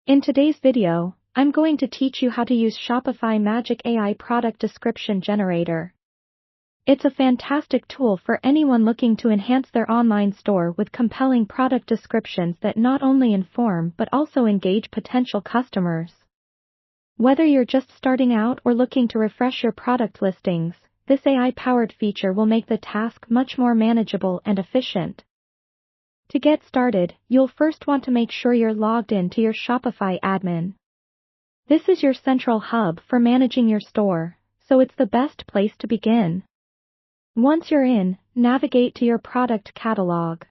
In today's video, I'm going to teach you how to use Shopify Magic AI product description generator. It's a fantastic tool for anyone looking to enhance their online store with compelling product descriptions that not only inform but also engage potential customers. Whether you're just starting out or looking to refresh your product listings, this AI-powered feature will make the task much more manageable and efficient. To get started, you'll first want to make sure you're logged in to your Shopify admin. This is your central hub for managing your store, so it's the best place to begin. Once you're in, navigate to your product catalog.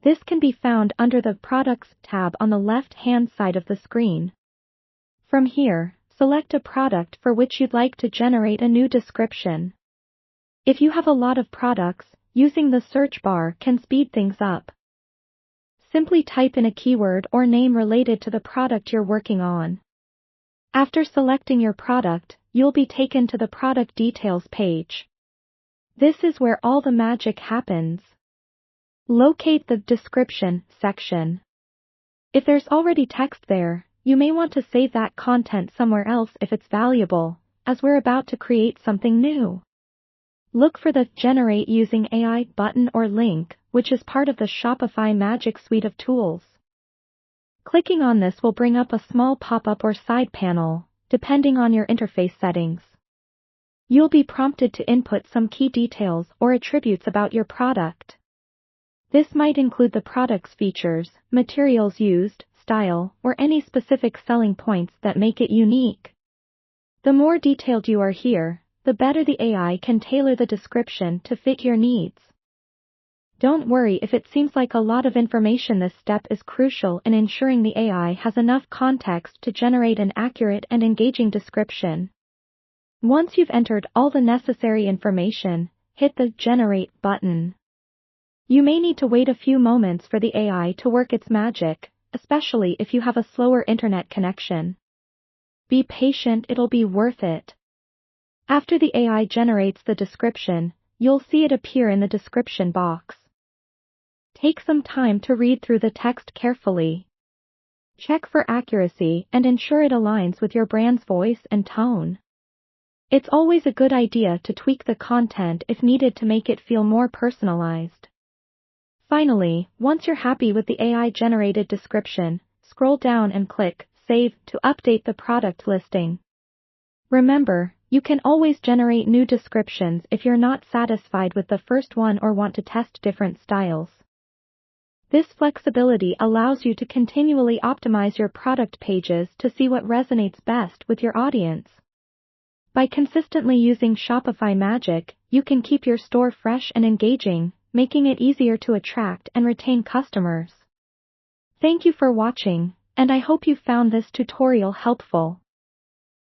This can be found under the Products tab on the left-hand side of the screen. From here, select a product for which you'd like to generate a new description. If you have a lot of products, using the search bar can speed things up. Simply type in a keyword or name related to the product you're working on. After selecting your product, you'll be taken to the product details page. This is where all the magic happens. Locate the description section. If there's already text there, you may want to save that content somewhere else if it's valuable, as we're about to create something new. Look for the Generate Using AI button or link, which is part of the Shopify Magic suite of tools. Clicking on this will bring up a small pop-up or side panel, depending on your interface settings. You'll be prompted to input some key details or attributes about your product. This might include the product's features, materials used, style, or any specific selling points that make it unique. The more detailed you are here, the better the AI can tailor the description to fit your needs. Don't worry if it seems like a lot of information. This step is crucial in ensuring the AI has enough context to generate an accurate and engaging description. Once you've entered all the necessary information, hit the Generate button. You may need to wait a few moments for the AI to work its magic, especially if you have a slower internet connection. Be patient, it'll be worth it. After the AI generates the description, you'll see it appear in the description box. Take some time to read through the text carefully. Check for accuracy and ensure it aligns with your brand's voice and tone. It's always a good idea to tweak the content if needed to make it feel more personalized. Finally, once you're happy with the AI-generated description, scroll down and click Save to update the product listing. Remember, you can always generate new descriptions if you're not satisfied with the first one or want to test different styles. This flexibility allows you to continually optimize your product pages to see what resonates best with your audience. By consistently using Shopify Magic, you can keep your store fresh and engaging, making it easier to attract and retain customers. Thank you for watching, and I hope you found this tutorial helpful.